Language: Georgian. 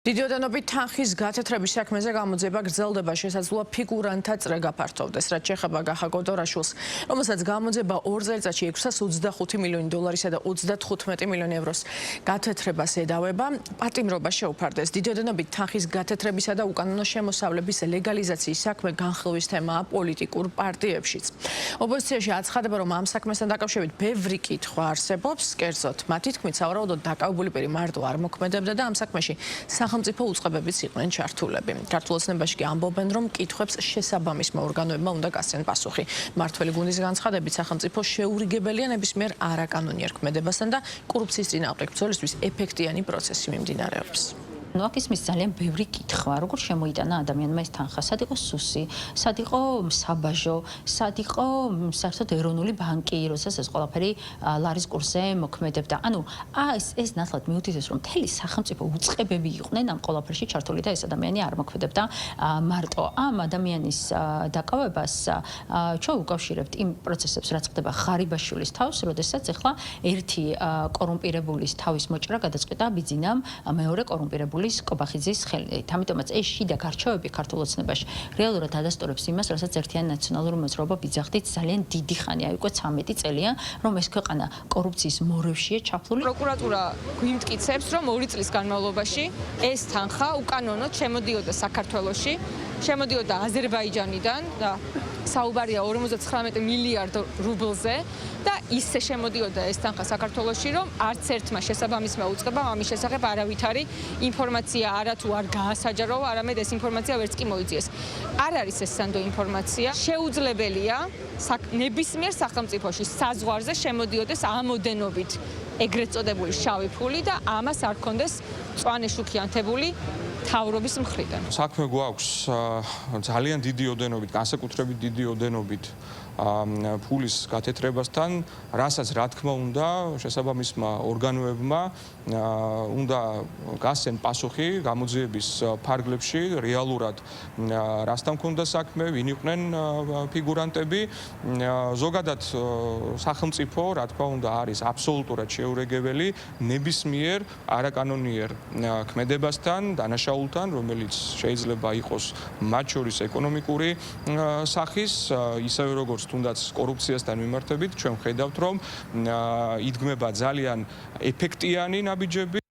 დიდი ოდენობით თანხის გათეთრების საქმეზე გამოძიება გრძელდება, შესაძლოა ფიგურანტთა წრე გაფართოვდეს, რაც შეეხება გახა გოდორაშვილს, რომელსაც გამოძიება 2 წელიწადში 625 მილიონი დოლარისა და 35 მილიონი ევროს გათეთრებას ედავება. პატიმრობა შეუფარდეს. დიდი ოდენობით თანხის გათეთრებისა და უკანონო შემოსავლების ლეგალიზაციის საქმე განხილვის თემაა პოლიტიკურ პარტიებშიც. ოპოზიციაში აცხადება, რომ ამ საქმესთან დაკავშირებით ბევრი კითხვა არსებობს, კერძოდ მათი თქმით, სავარაუდოდ დაკავებული პირი მარტო არ მოქმედებდა და ამ საქმეში სახელმწიფო უწყებებიც იყვნენ ჩართულები. ქართულ ოცნებაში კი ამბობენ, რომ კითხვებს შესაბამისმა ორგანოებმა უნდა გასცენ პასუხი. მმართველი გუნდის განცხადებით, სახელმწიფო შეურიგებელია ნებისმიერ არაკანონიერ ქმედებასთან და კორუფციის წინააღმდეგ ბრძოლისთვის ეფექტიანი პროცესი მიმდინარეობს. აქ ისმის ძალიან ბევრი კითხვა, როგორ შემოიტანა ადამიანმა ეს თანხა, სად იყო სუსი, სად იყო საბაჟო, სად იყო საერთოდ ეროვნული ბანკი, როდესაც ეს ყველაფერი ლარის კურსზე მოქმედებდა. ანუ ეს ნათლად მიუთითებს, რომ მთელი სახელმწიფო უწყებები იყვნენ ამ ყველაფერში ჩართული და ეს ადამიანი არ მოქმედებდა მარტო. ამ ადამიანის დაკავებას ჩვენ უკავშირებთ იმ პროცესებს, რაც ხდება ღარიბაშვილის თავს, როდესაც ახლა ერთი კორუმპირებულის თავის მოჭრა გადაწყვეტა ბიძინამ მეორე კორუმპირებული კობახიძის ხელით. ამიტომაც ეს შიდა გარჩევები ქართულ ოცნებაში რეალურად ადასტურებს იმას, რასაც ერთიანი ნაციონალური მოძრაობა ბიძახდით ძალიან დიდი ხანია, უკვე 13 წელია, რომ ეს ქვეყანა კორუფციის მორევშია ჩაფლული. პროკურატურა გვიმტკიცებს, რომ 2 წლის განმავლობაში ეს თანხა უკანონოდ შემოდიოდა საქართველოში, შემოდიოდა აზერბაიჯანიდან და საუბარია 59 მილიარდ რუბლზე და ისე შემოდიოდა ეს თანხა საქართველოში, რომ არც ერთმა შესაბამისმა უწყებამ ამის შესახებ არავითარი ინფორმაცია არათუ არ გაასაჯარო, არამედ ეს ინფორმაცია ვერც კი მოიძიეს. არ არის ეს სანდო ინფორმაცია. შეუძლებელია ნებისმიერ სახელმწიფოში საზღვარზე შემოდიოდეს ამოდენობით ეგრეთ წოდებული შავი ფული და ამას არ ქონდეს მწვანე შუქიანთებული თავრობის მხრიდან. საქმე გვაქვს ძალიან დიდი ოდენობით, განსაკუთრებით დიდი ოდენობით ფულის გათეთრებასთან, რასაც რა თქმა უნდა შესაბამისმა ორგანოებმა უნდა გასცენ პასუხი გამოძიების ფარგლებში, რეალურად რასთან ქონდა საქმე, ვინ იყვნენ ფიგურანტები. ზოგადად სახელმწიფო, რა თქმა უნდა, არის აბსოლუტურად შეურიგებელი ნებისმიერ არაკანონიერ ქმედებასთან, დანაშაულთან, რომელიც შეიძლება იყოს მათ შორის ეკონომიკური სახის, ისევე როგორც თუნდაც კორუფციასთან მიმართებით, ჩვენ ვხედავთ, რომ იდგმება ძალიან ეფექტიანი ნაბიჯები.